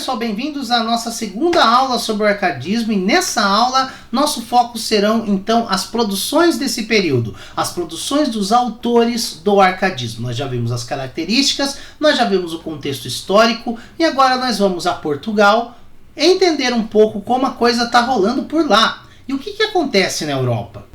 pessoal, bem-vindos à nossa segunda aula sobre o arcadismo, e nessa aula nosso foco serão então as produções desse período, as produções dos autores do arcadismo. Nós já vimos as características, nós já vimos o contexto histórico e agora nós vamos a Portugal entender um pouco como a coisa está rolando por lá e o que acontece na Europa.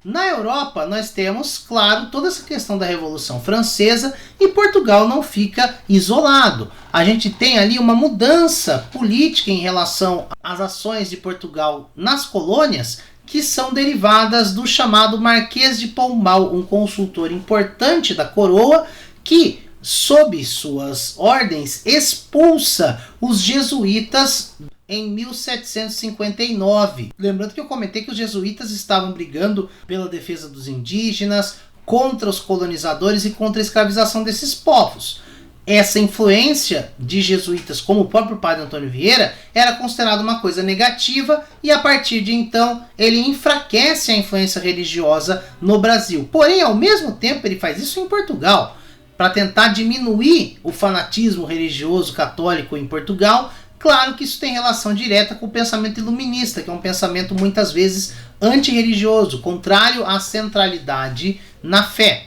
Na Europa, nós temos, claro, toda essa questão da Revolução Francesa e Portugal não fica isolado. A gente tem ali uma mudança política em relação às ações de Portugal nas colônias que são derivadas do chamado Marquês de Pombal, um consultor importante da coroa que, sob suas ordens, expulsa os jesuítas em 1759. Lembrando que eu comentei que os jesuítas estavam brigando pela defesa dos indígenas, contra os colonizadores e contra a escravização desses povos. Essa influência de jesuítas, como o próprio padre Antônio Vieira, era considerada uma coisa negativa e a partir de então ele enfraquece a influência religiosa no Brasil. Porém, ao mesmo tempo, ele faz isso em Portugal, para tentar diminuir o fanatismo religioso católico em Portugal. Claro que isso tem relação direta com o pensamento iluminista, que é um pensamento muitas vezes antirreligioso, contrário à centralidade na fé.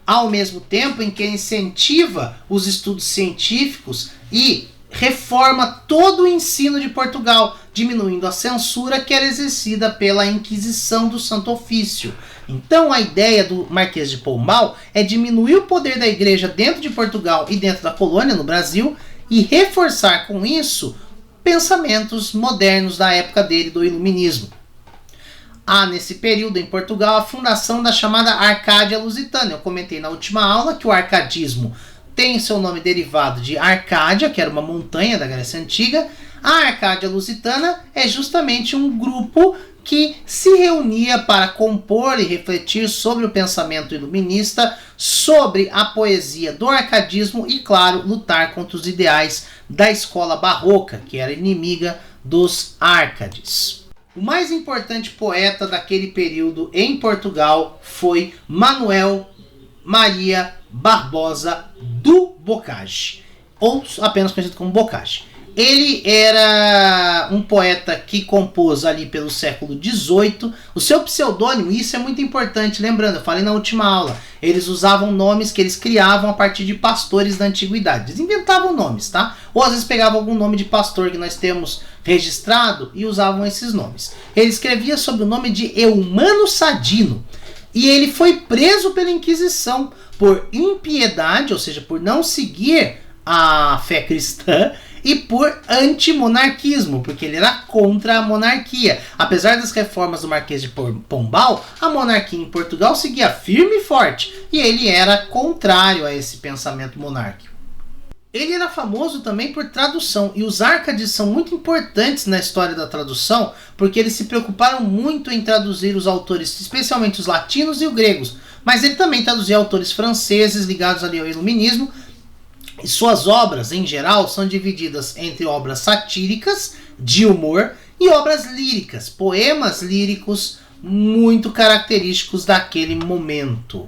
Ao mesmo tempo em que incentiva os estudos científicos e reforma todo o ensino de Portugal, diminuindo a censura que era exercida pela Inquisição do Santo Ofício. Então a ideia do Marquês de Pombal é diminuir o poder da igreja dentro de Portugal e dentro da colônia no Brasil, e reforçar com isso pensamentos modernos da época dele, do iluminismo. Há nesse período em Portugal a fundação da chamada Arcádia Lusitana. Eu comentei na última aula que o arcadismo tem seu nome derivado de Arcádia, que era uma montanha da Grécia Antiga. A Arcádia Lusitana é justamente um grupo que se reunia para compor e refletir sobre o pensamento iluminista, sobre a poesia do arcadismo e, claro, lutar contra os ideais da escola barroca, que era inimiga dos Árcades. O mais importante poeta daquele período em Portugal foi Manuel Maria Barbosa do Bocage, ou apenas conhecido como Bocage. Ele era um poeta que compôs ali pelo século XVIII. O seu pseudônimo, isso é muito importante, lembrando, eu falei na última aula, eles usavam nomes que eles criavam a partir de pastores da antiguidade. Eles inventavam nomes, tá? Ou às vezes pegavam algum nome de pastor que nós temos registrado e usavam esses nomes. Ele escrevia sob o nome de Eumano Sadino. E ele foi preso pela Inquisição por impiedade, ou seja, por não seguir a fé cristã, e por antimonarquismo, porque ele era contra a monarquia. Apesar das reformas do Marquês de Pombal, a monarquia em Portugal seguia firme e forte, e ele era contrário a esse pensamento monárquico. Ele era famoso também por tradução, e os Árcades são muito importantes na história da tradução, porque eles se preocuparam muito em traduzir os autores, especialmente os latinos e os gregos, mas ele também traduzia autores franceses ligados ali ao iluminismo. E suas obras, em geral, são divididas entre obras satíricas, de humor, e obras líricas, poemas líricos muito característicos daquele momento.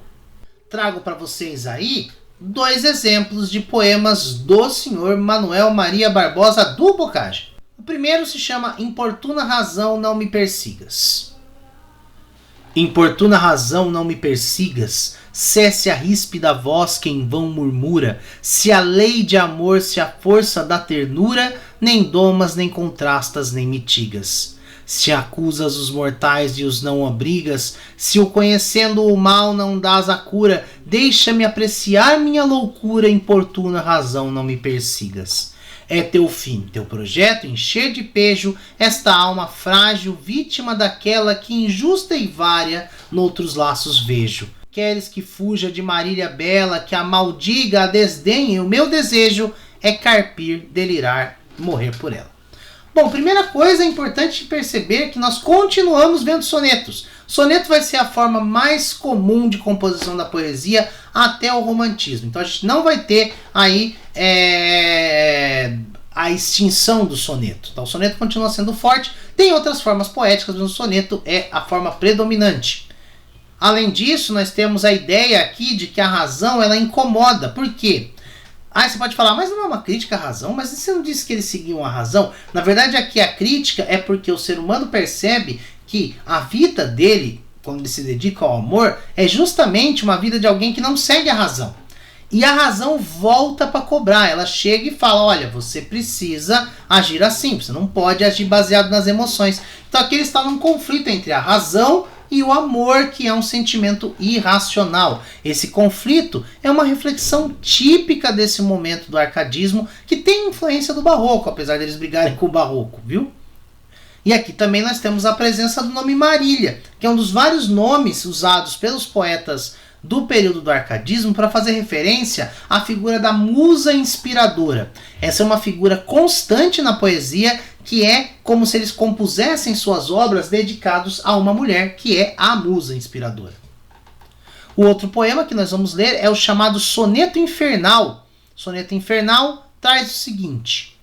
Trago para vocês aí 2 exemplos de poemas do senhor Manuel Maria Barbosa do Bocage. O primeiro se chama Importuna Razão, Não Me Persigas. Importuna razão, não me persigas, cesse a ríspida voz que em vão murmura, se a lei de amor, se a força da ternura, nem domas, nem contrastas, nem mitigas. Se acusas os mortais e os não abrigas, se o conhecendo o mal não dás a cura, deixa-me apreciar minha loucura, importuna razão, não me persigas. É teu fim, teu projeto encher de pejo esta alma frágil, vítima daquela que injusta e vária noutros laços vejo. Queres que fuja de Marília bela, que a maldiga, a desdenhe, o meu desejo é carpir, delirar, morrer por ela. Bom, primeira coisa, é importante perceber que nós continuamos vendo sonetos. Soneto vai ser a forma mais comum de composição da poesia até o romantismo. Então a gente não vai ter aí a extinção do soneto. Então o soneto continua sendo forte. Tem outras formas poéticas, mas o soneto é a forma predominante. Além disso, nós temos a ideia aqui de que a razão ela incomoda. Por quê? Aí você pode falar, mas não é uma crítica à razão? Mas você não disse que eles seguiam a razão? Na verdade, aqui a crítica é porque o ser humano percebe que a vida dele, quando ele se dedica ao amor, é justamente uma vida de alguém que não segue a razão. E a razão volta para cobrar. Ela chega e fala, olha, você precisa agir assim, você não pode agir baseado nas emoções. Então aqui ele está num conflito entre a razão e o amor, que é um sentimento irracional. Esse conflito é uma reflexão típica desse momento do arcadismo, que tem influência do barroco, apesar deles brigarem com o barroco, viu? E aqui também nós temos a presença do nome Marília, que é um dos vários nomes usados pelos poetas do período do arcadismo para fazer referência à figura da musa inspiradora. Essa é uma figura constante na poesia, que é como se eles compusessem suas obras dedicados a uma mulher, que é a musa inspiradora. O outro poema que nós vamos ler é o chamado Soneto Infernal. Soneto Infernal traz o seguinte: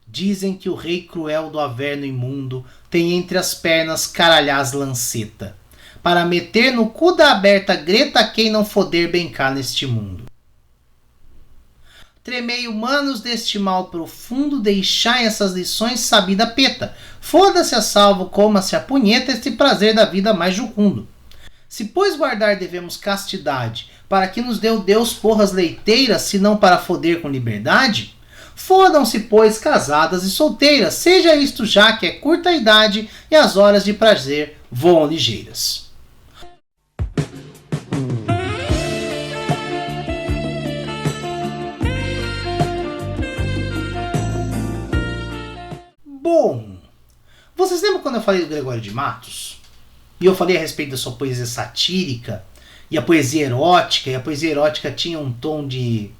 dizem que o rei cruel do Averno imundo tem entre as pernas caralhás lanceta, para meter no cu da aberta greta quem não foder bem cá neste mundo. Tremei humanos deste mal profundo, deixai essas lições sabida peta, foda-se a salvo, coma-se a punheta, este prazer da vida mais jucundo. Se pois guardar devemos castidade, para que nos deu Deus porras leiteiras, se não para foder com liberdade? Fodam-se, pois, casadas e solteiras, seja isto já que é curta a idade e as horas de prazer voam ligeiras. Bom, vocês lembram quando eu falei do Gregório de Matos? E eu falei a respeito da sua poesia satírica e a poesia erótica, e a poesia erótica tinha um tom de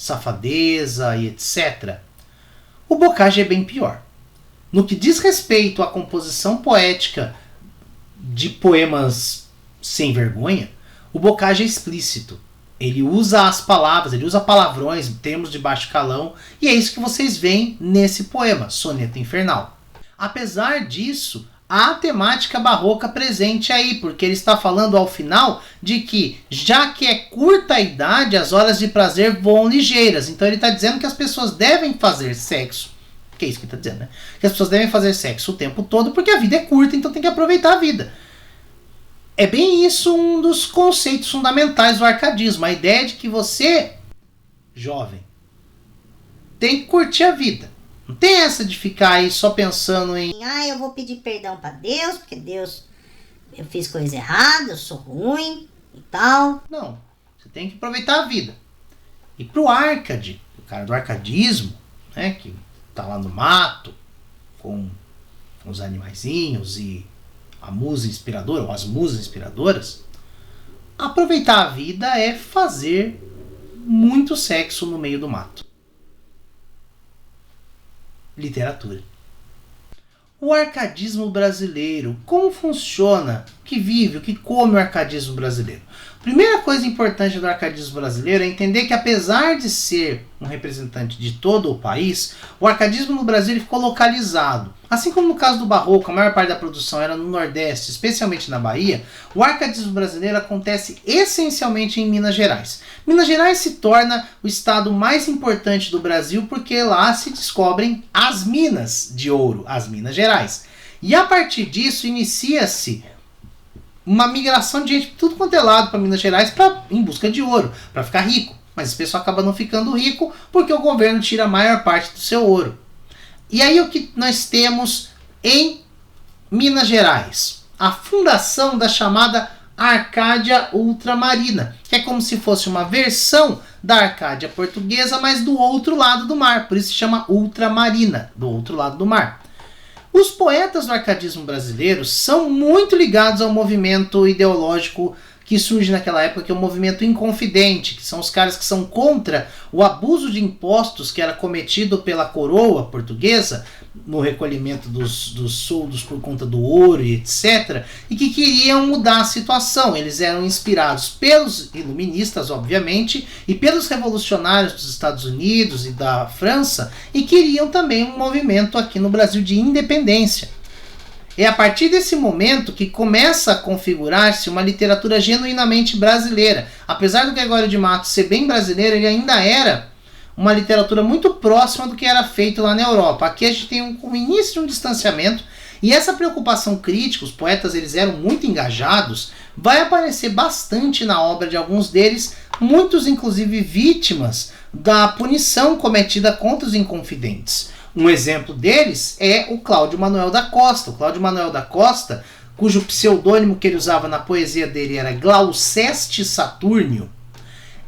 safadeza e etc. O Bocage é bem pior. No que diz respeito à composição poética de poemas sem vergonha, o Bocage é explícito. Ele usa as palavras, ele usa palavrões, termos de baixo calão, e é isso que vocês veem nesse poema, Soneto Infernal. Apesar disso, há a temática barroca presente aí, porque ele está falando ao final de que, já que é curta a idade, as horas de prazer voam ligeiras. Então ele está dizendo que as pessoas devem fazer sexo. Que é isso que ele está dizendo, né? Que as pessoas devem fazer sexo o tempo todo, porque a vida é curta, então tem que aproveitar a vida. É bem isso um dos conceitos fundamentais do arcadismo. A ideia de que você, jovem, tem que curtir a vida. Não tem essa de ficar aí só pensando em eu vou pedir perdão pra Deus, porque Deus, eu fiz coisa errada, eu sou ruim e tal. Não, você tem que aproveitar a vida. E pro Arcade, o cara do arcadismo, né, que tá lá no mato, com os animaizinhos e a musa inspiradora, ou as musas inspiradoras, aproveitar a vida é fazer muito sexo no meio do mato. Literatura. O arcadismo brasileiro, como funciona, o que vive, o que come o arcadismo brasileiro? Primeira coisa importante do arcadismo brasileiro é entender que, apesar de ser um representante de todo o país, o arcadismo no Brasil ficou localizado. Assim como no caso do barroco, a maior parte da produção era no Nordeste, especialmente na Bahia, o arcadismo brasileiro acontece essencialmente em Minas Gerais. Minas Gerais se torna o estado mais importante do Brasil porque lá se descobrem as minas de ouro, as Minas Gerais. E a partir disso inicia-se uma migração de gente de tudo quanto é lado para Minas Gerais em busca de ouro, para ficar rico. Mas esse pessoal acaba não ficando rico porque o governo tira a maior parte do seu ouro. E aí o que nós temos em Minas Gerais? A fundação da chamada Arcádia Ultramarina, que é como se fosse uma versão da Arcádia portuguesa, mas do outro lado do mar. Por isso se chama Ultramarina, do outro lado do mar. Os poetas do arcadismo brasileiro são muito ligados ao movimento ideológico que surge naquela época, que é o movimento Inconfidente, que são os caras que são contra o abuso de impostos que era cometido pela coroa portuguesa no recolhimento dos soldos por conta do ouro e etc. E que queriam mudar a situação. Eles eram inspirados pelos iluministas, obviamente, e pelos revolucionários dos Estados Unidos e da França, e queriam também um movimento aqui no Brasil de independência. É a partir desse momento que começa a configurar-se uma literatura genuinamente brasileira. Apesar do Gregório de Matos ser bem brasileiro, ele ainda era uma literatura muito próxima do que era feito lá na Europa. Aqui a gente tem um início de um distanciamento, e essa preocupação crítica, os poetas eles eram muito engajados, vai aparecer bastante na obra de alguns deles, muitos inclusive vítimas da punição cometida contra os inconfidentes. Um exemplo deles é o Cláudio Manuel da Costa. O Cláudio Manuel da Costa, cujo pseudônimo que ele usava na poesia dele era Glauceste Saturnio,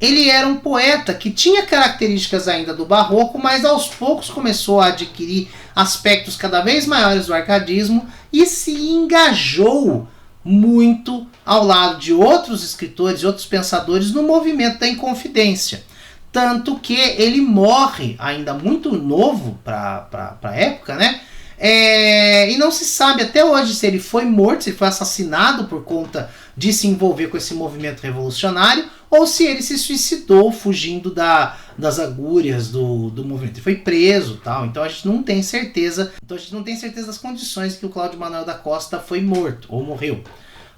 ele era um poeta que tinha características ainda do barroco, mas aos poucos começou a adquirir aspectos cada vez maiores do arcadismo e se engajou muito ao lado de outros escritores e outros pensadores no movimento da Inconfidência. Tanto que ele morre ainda muito novo para a época, né? E não se sabe até hoje se ele foi morto, se ele foi assassinado por conta de se envolver com esse movimento revolucionário, ou se ele se suicidou fugindo das agúrias do movimento. Ele foi preso, tal. Então a gente não tem certeza. Das condições que o Cláudio Manuel da Costa foi morto ou morreu.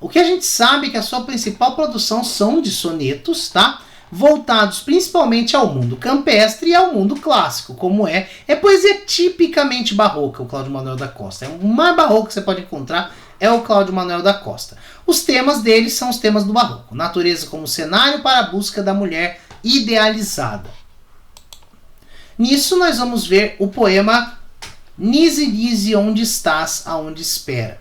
O que a gente sabe é que a sua principal produção são de sonetos, tá? Voltados principalmente ao mundo campestre e ao mundo clássico, como é poesia tipicamente barroca, o Cláudio Manuel da Costa. O mais barroco que você pode encontrar é o Cláudio Manuel da Costa. Os temas dele são os temas do barroco. Natureza como cenário para a busca da mulher idealizada. Nisso nós vamos ver o poema Nise, Nise, onde estás, aonde espera.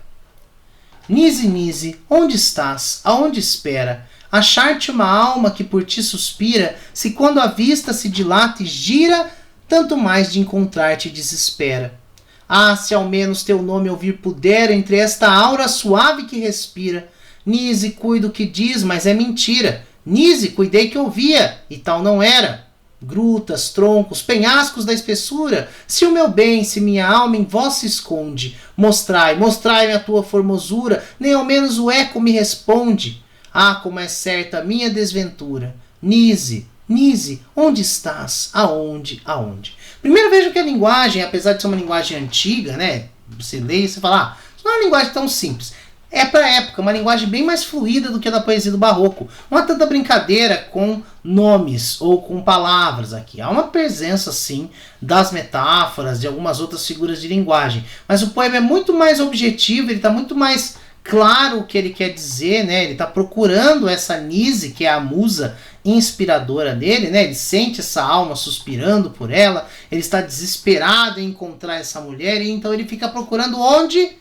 Nise, Nise, onde estás, aonde espera? Achar-te uma alma que por ti suspira, se quando a vista se dilata e gira, tanto mais de encontrar-te desespera. Ah, se ao menos teu nome ouvir puder, entre esta aura suave que respira. Nise, cuido que diz, mas é mentira. Nise, cuidei que ouvia, e tal não era. Grutas, troncos, penhascos da espessura, se o meu bem, se minha alma em vós se esconde, mostrai-me a tua formosura, nem ao menos o eco me responde. Ah, como é certa a minha desventura. Nise, Nise, onde estás? Aonde? Primeiro veja que a linguagem, apesar de ser uma linguagem antiga, né? Você lê e você fala, isso não é uma linguagem tão simples. É para a época, uma linguagem bem mais fluida do que a da poesia do barroco. Não há tanta brincadeira com nomes ou com palavras aqui. Há uma presença, sim, das metáforas, de algumas outras figuras de linguagem. Mas o poema é muito mais objetivo, ele está muito mais claro o que ele quer dizer, né? Ele está procurando essa Nise, que é a musa inspiradora dele, né? Ele sente essa alma suspirando por ela, ele está desesperado em encontrar essa mulher, e então ele fica procurando onde?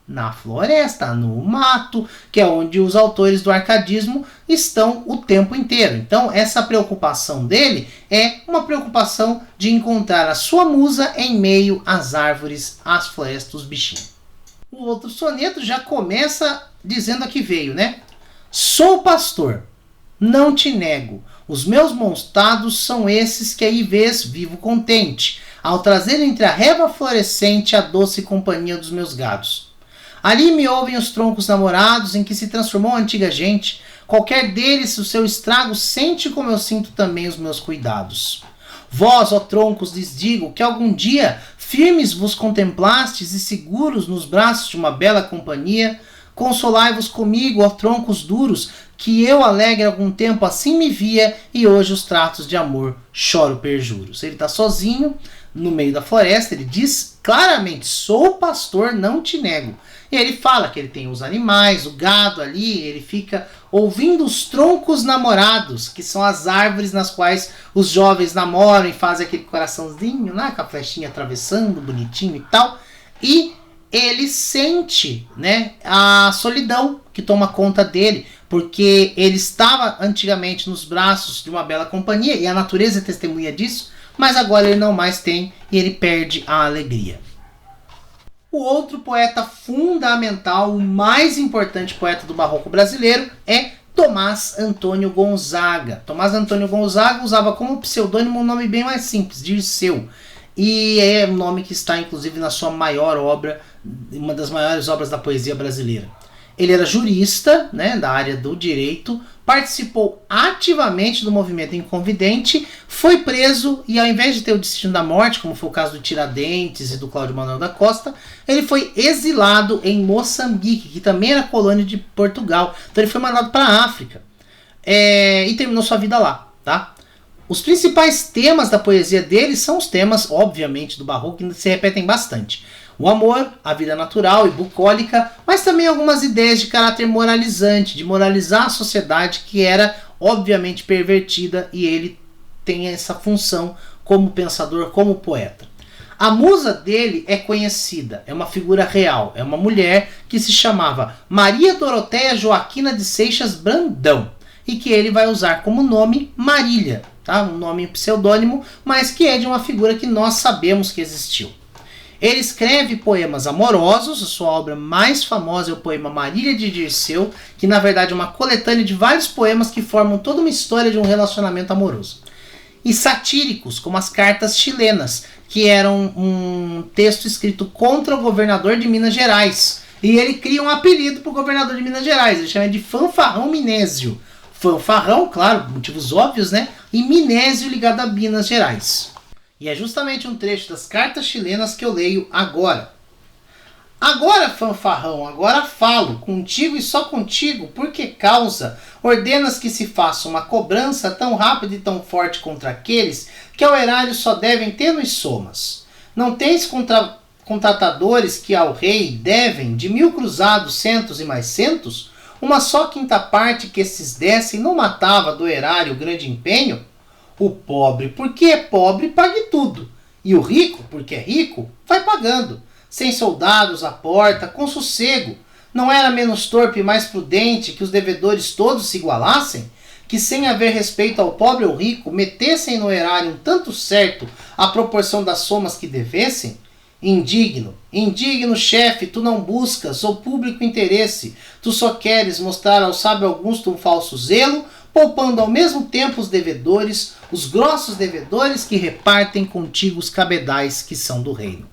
Na floresta, no mato, que é onde os autores do arcadismo estão o tempo inteiro. Então essa preocupação dele é uma preocupação de encontrar a sua musa em meio às árvores, às florestas, os bichinhos. O outro soneto já começa dizendo a que veio, né? Sou pastor, não te nego, os meus montados são esses que aí vês vivo contente, ao trazer entre a reva florescente a doce companhia dos meus gados. Ali me ouvem os troncos namorados em que se transformou a antiga gente, qualquer deles o seu estrago sente como eu sinto também os meus cuidados. Vós, ó troncos, lhes digo que algum dia firmes vos contemplastes e seguros nos braços de uma bela companhia, consolai-vos comigo, ó troncos duros, que eu alegre algum tempo assim me via e hoje os tratos de amor choro perjuros. Ele está sozinho no meio da floresta, ele diz claramente, sou pastor, não te nego. E ele fala que ele tem os animais, o gado ali, ele fica ouvindo os troncos namorados, que são as árvores nas quais os jovens namoram e fazem aquele coraçãozinho, né, com a flechinha atravessando, bonitinho e tal. E ele sente, né, a solidão que toma conta dele, porque ele estava antigamente nos braços de uma bela companhia, e a natureza é testemunha disso, mas agora ele não mais tem e ele perde a alegria. O outro poeta fundamental, o mais importante poeta do barroco brasileiro é Tomás Antônio Gonzaga. Tomás Antônio Gonzaga usava como pseudônimo um nome bem mais simples, Dirceu. E é um nome que está inclusive na sua maior obra, uma das maiores obras da poesia brasileira. Ele era jurista, né, da área do direito, participou ativamente do movimento inconvidente, foi preso e ao invés de ter o destino da morte, como foi o caso do Tiradentes e do Cláudio Manuel da Costa, ele foi exilado em Moçambique, que também era colônia de Portugal. Então ele foi mandado para a África e terminou sua vida lá, tá? Os principais temas da poesia dele são os temas, obviamente, do barroco, que se repetem bastante. O amor, a vida natural e bucólica, mas também algumas ideias de caráter moralizante, de moralizar a sociedade que era, obviamente, pervertida, e ele tem essa função como pensador, como poeta. A musa dele é conhecida, é uma figura real, é uma mulher que se chamava Maria Doroteia Joaquina de Seixas Brandão, e que ele vai usar como nome Marília, tá? Um nome pseudônimo, mas que é de uma figura que nós sabemos que existiu. Ele escreve poemas amorosos, a sua obra mais famosa é o poema Marília de Dirceu, que na verdade é uma coletânea de vários poemas que formam toda uma história de um relacionamento amoroso. E satíricos, como as cartas chilenas, que eram um texto escrito contra o governador de Minas Gerais. E ele cria um apelido para o governador de Minas Gerais, ele chama de Fanfarrão Minésio. Fanfarrão, claro, motivos óbvios, né? E Minésio ligado a Minas Gerais. E é justamente um trecho das cartas chilenas que eu leio agora. Agora, fanfarrão, agora falo, contigo e só contigo, porque causa ordenas que se faça uma cobrança tão rápida e tão forte contra aqueles que ao erário só devem tênues somas. Não tens contratadores que ao rei devem, de 1000 cruzados, centos e mais centos, uma só quinta parte que esses dessem não matava do erário grande empenho? O pobre, porque é pobre, pague tudo. E o rico, porque é rico, vai pagando. Sem soldados à porta, com sossego. Não era menos torpe e mais prudente que os devedores todos se igualassem? Que sem haver respeito ao pobre ou rico, metessem no erário um tanto certo a proporção das somas que devessem? Indigno, indigno chefe, tu não buscas o público interesse. Tu só queres mostrar ao sábio Augusto um falso zelo, poupando ao mesmo tempo os devedores, os grossos devedores que repartem contigo os cabedais que são do reino.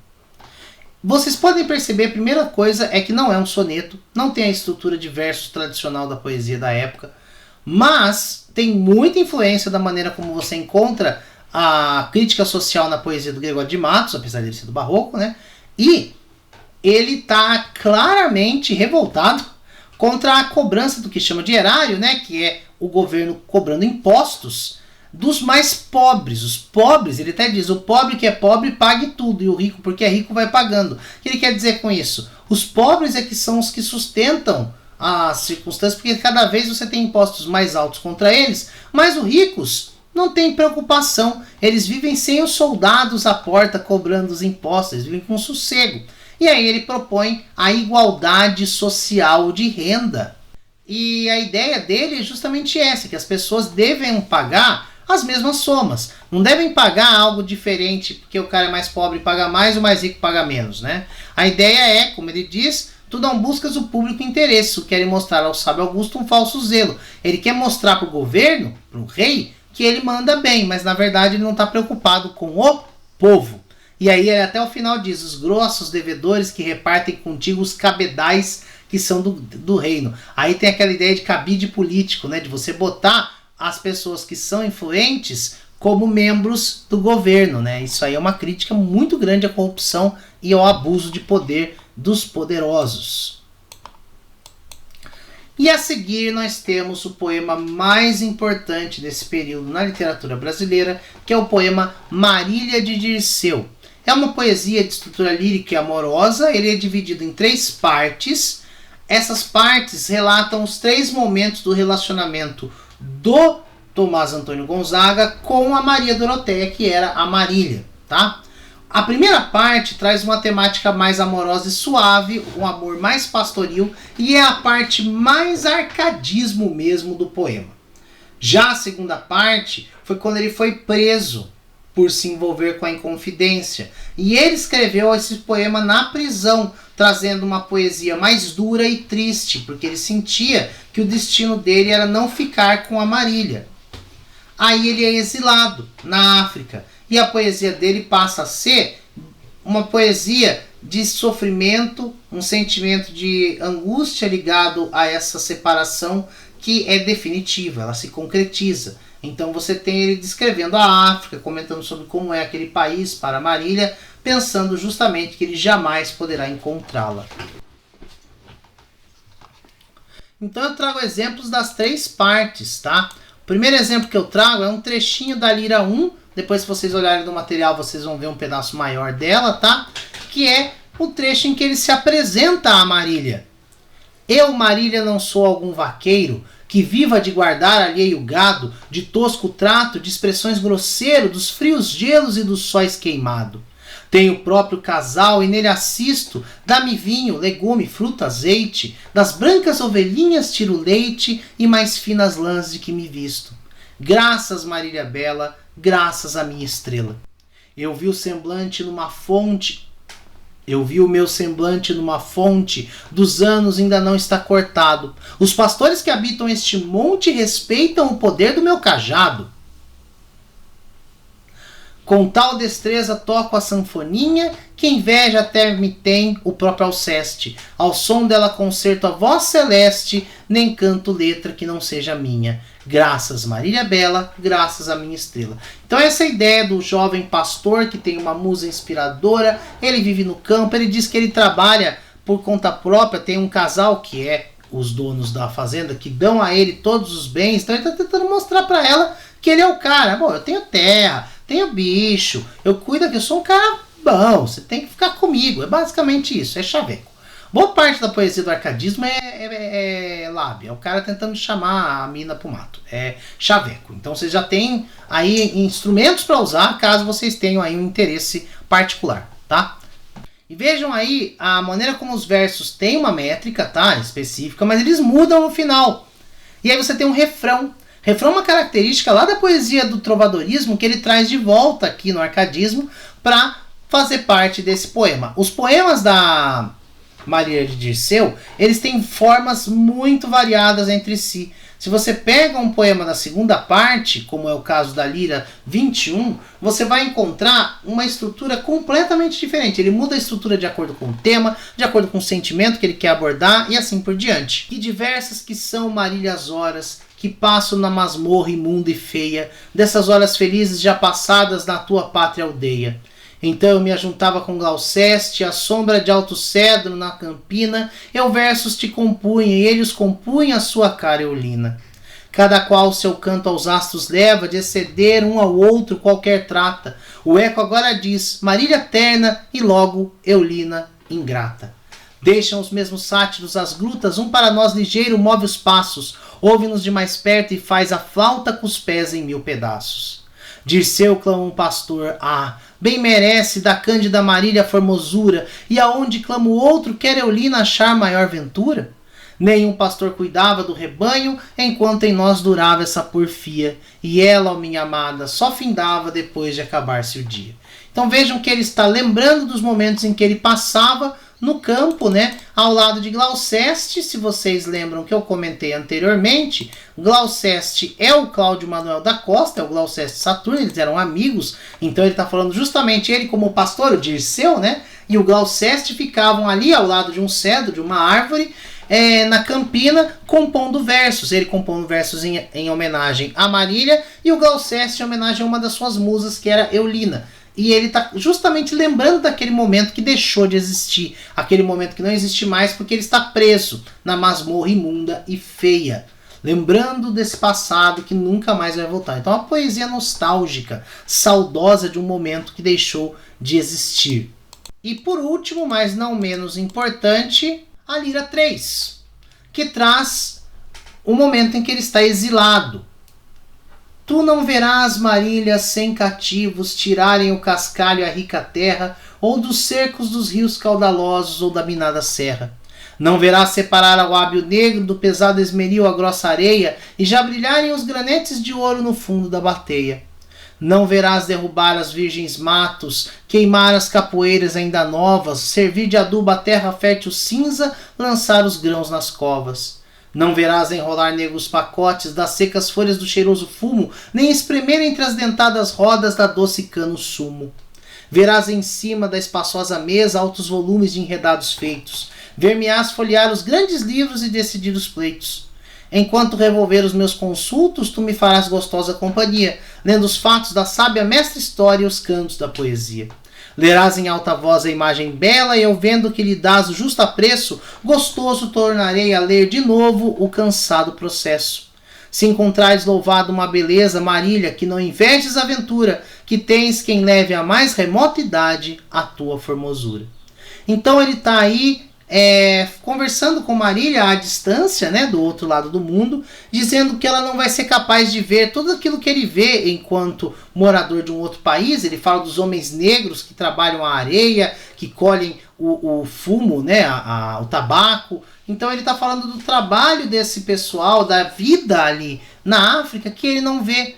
Vocês podem perceber, a primeira coisa é que não é um soneto, não tem a estrutura de versos tradicional da poesia da época, mas tem muita influência da maneira como você encontra a crítica social na poesia do Gregório de Matos, apesar dele ser do barroco, né? E ele está claramente revoltado contra a cobrança do que chama de erário, né? Que é o governo cobrando impostos dos mais pobres. Os pobres, ele até diz, o pobre que é pobre pague tudo, e o rico porque é rico vai pagando. O que ele quer dizer com isso? Os pobres é que são os que sustentam as circunstâncias, porque cada vez você tem impostos mais altos contra eles, mas os ricos não tem preocupação, eles vivem sem os soldados à porta cobrando os impostos, eles vivem com sossego. E aí ele propõe a igualdade social de renda. E a ideia dele é justamente essa, que as pessoas devem pagar as mesmas somas. Não devem pagar algo diferente, porque o cara é mais pobre paga mais, o mais rico paga menos, né? A ideia é, como ele diz, tu não buscas o público interesse, tu quer mostrar ao sábio Augusto um falso zelo. Ele quer mostrar para o governo, para o rei, que ele manda bem, mas na verdade ele não está preocupado com o povo. E aí ele até o final diz, os grossos devedores que repartem contigo os cabedais que são do reino. Aí tem aquela ideia de cabide político, né? De você botar as pessoas que são influentes como membros do governo, né? Isso aí é uma crítica muito grande à corrupção e ao abuso de poder dos poderosos. E a seguir nós temos o poema mais importante desse período na literatura brasileira, que é o poema Marília de Dirceu. É uma poesia de estrutura lírica e amorosa, ele é dividido em 3 partes. Essas partes relatam os 3 momentos do relacionamento do Tomás Antônio Gonzaga com a Maria Doroteia, que era a Marília, tá? A primeira parte traz uma temática mais amorosa e suave, um amor mais pastoril, e é a parte mais arcadismo mesmo do poema. Já a segunda parte foi quando ele foi preso por se envolver com a Inconfidência. E ele escreveu esse poema na prisão, trazendo uma poesia mais dura e triste, porque ele sentia que o destino dele era não ficar com a Marília. Aí ele é exilado na África, e a poesia dele passa a ser uma poesia de sofrimento, um sentimento de angústia ligado a essa separação que é definitiva, ela se concretiza. Então você tem ele descrevendo a África, comentando sobre como é aquele país para Marília, pensando justamente que ele jamais poderá encontrá-la. Então eu trago exemplos das 3 partes, tá? O primeiro exemplo que eu trago é um trechinho da Lira 1, depois se vocês olharem no material vocês vão ver um pedaço maior dela, tá? Que é o trecho em que ele se apresenta a Marília. Eu, Marília, não sou algum vaqueiro que viva de guardar alheio gado, de tosco trato, de expressões grosseiro, dos frios gelos e dos sóis queimado. Tenho o próprio casal e nele assisto, dá-me vinho, legume, fruta, azeite, das brancas ovelhinhas tiro leite e mais finas lãs de que me visto. Graças, Marília Bela, graças à minha estrela. Eu vi o semblante numa fonte... Eu vi o meu semblante numa fonte, dos anos ainda não está cortado. Os pastores que habitam este monte respeitam o poder do meu cajado. Com tal destreza toco a sanfoninha, que inveja até me tem o próprio Alceste. Ao som dela concerto a voz celeste, nem canto letra que não seja minha. Graças, Marília Bela, graças à minha estrela. Então essa é a ideia do jovem pastor que tem uma musa inspiradora, ele vive no campo, ele diz que ele trabalha por conta própria, tem um casal que é os donos da fazenda, que dão a ele todos os bens, então ele está tentando mostrar para ela que ele é o cara. Bom, eu tenho terra, tenho bicho, eu cuido aqui, eu sou um cara bom, você tem que ficar comigo, é basicamente isso, é chaveco. Boa parte da poesia do arcadismo é lábia, é o cara tentando chamar a mina pro mato, é chaveco. Então vocês já têm aí instrumentos para usar caso vocês tenham aí um interesse particular, tá? E vejam aí a maneira como os versos têm uma métrica, tá, específica, mas eles mudam no final. E aí você tem um refrão. Refrão é uma característica lá da poesia do trovadorismo que ele traz de volta aqui no arcadismo para fazer parte desse poema. Os poemas da Maria de Dirceu, eles têm formas muito variadas entre si. Se você pega um poema da segunda parte, como é o caso da Lira 21, você vai encontrar uma estrutura completamente diferente. Ele muda a estrutura de acordo com o tema, de acordo com o sentimento que ele quer abordar e assim por diante. E diversas que são, Marília, as horas que passo na masmorra imunda e feia, dessas horas felizes já passadas na tua pátria aldeia. Então eu me ajuntava com Glauceste, à sombra de alto cedro na campina, eu versos te compunha, e ele os compunha a sua cara eulina. Cada qual seu canto aos astros leva, de exceder um ao outro qualquer trata. O eco agora diz, Marília terna, e logo Eulina ingrata. Deixam os mesmos sátiros as grutas, um para nós ligeiro move os passos, ouve-nos de mais perto e faz a flauta com os pés em 1000 pedaços. Dirceu clama um pastor, bem merece da cândida Marília a formosura, e aonde clama o outro, quer Eulina achar maior ventura? Nenhum pastor cuidava do rebanho, enquanto em nós durava essa porfia, e ela, ó minha amada, só findava depois de acabar-se o dia. Então vejam que ele está lembrando dos momentos em que ele passava no campo, né, ao lado de Glauceste. Se vocês lembram que eu comentei anteriormente, Glauceste é o Cláudio Manuel da Costa, é o Glauceste Saturno, eles eram amigos, então ele está falando justamente ele como pastor, o Dirceu, né, e o Glauceste ficavam ali ao lado de um cedro, de uma árvore, na campina, compondo versos. Ele compondo versos em homenagem a Marília e o Glauceste em homenagem a uma das suas musas, que era Eulina. E ele está justamente lembrando daquele momento que deixou de existir, aquele momento que não existe mais, porque ele está preso na masmorra imunda e feia. Lembrando desse passado que nunca mais vai voltar. Então é uma poesia nostálgica, saudosa de um momento que deixou de existir. E por último, mas não menos importante, a Lira 3, que traz o momento em que ele está exilado. Tu não verás, Marília, sem cativos tirarem o cascalho à rica terra, ou dos cercos dos rios caudalosos, ou da minada serra. Não verás separar ao hábio negro do pesado esmeril a grossa areia, e já brilharem os granetes de ouro no fundo da bateia. Não verás derrubar as virgens matos, queimar as capoeiras ainda novas, servir de adubo a terra fértil cinza, lançar os grãos nas covas. Não verás enrolar negros pacotes das secas folhas do cheiroso fumo, nem espremer entre as dentadas rodas da doce cano sumo. Verás em cima da espaçosa mesa altos volumes de enredados feitos. Ver-me-ás folhear os grandes livros e decidir os pleitos. Enquanto revolver os meus consultos, tu me farás gostosa companhia, lendo os fatos da sábia mestra história e os cantos da poesia. Lerás em alta voz a imagem bela, e eu vendo que lhe dás o justo apreço, gostoso tornarei a ler de novo o cansado processo. Se encontrares louvado uma beleza, Marília, que não invejes a aventura, que tens quem leve a mais remota idade a tua formosura. Então ele está aí conversando com Marília à distância, né, do outro lado do mundo, dizendo que ela não vai ser capaz de ver tudo aquilo que ele vê enquanto morador de um outro país. Ele fala dos homens negros que trabalham a areia, que colhem o fumo, né, o tabaco. Então ele está falando do trabalho desse pessoal, da vida ali na África, que ele não vê,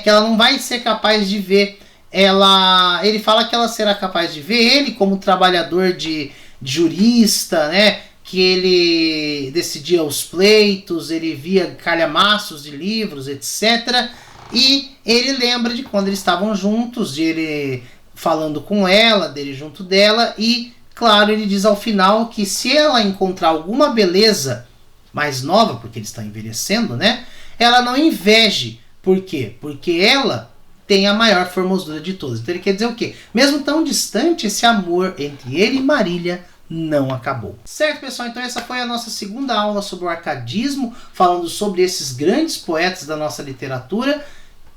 que ela não vai ser capaz de ver. Ele fala que ela será capaz de ver ele como trabalhador de jurista, né, que ele decidia os pleitos, ele via calhamaços de livros, etc. E ele lembra de quando eles estavam juntos, de ele falando com ela, dele junto dela, e claro, ele diz ao final que se ela encontrar alguma beleza mais nova, porque ele está envelhecendo, né, ela não inveje. Por quê? Porque ela tem a maior formosura de todas. Então ele quer dizer o quê? Mesmo tão distante, esse amor entre ele e Marília não acabou. Certo, pessoal? Então essa foi a nossa segunda aula sobre o arcadismo, falando sobre esses grandes poetas da nossa literatura.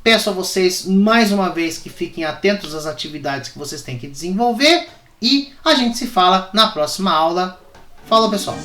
Peço a vocês, mais uma vez, que fiquem atentos às atividades que vocês têm que desenvolver, e a gente se fala na próxima aula. Falou, pessoal!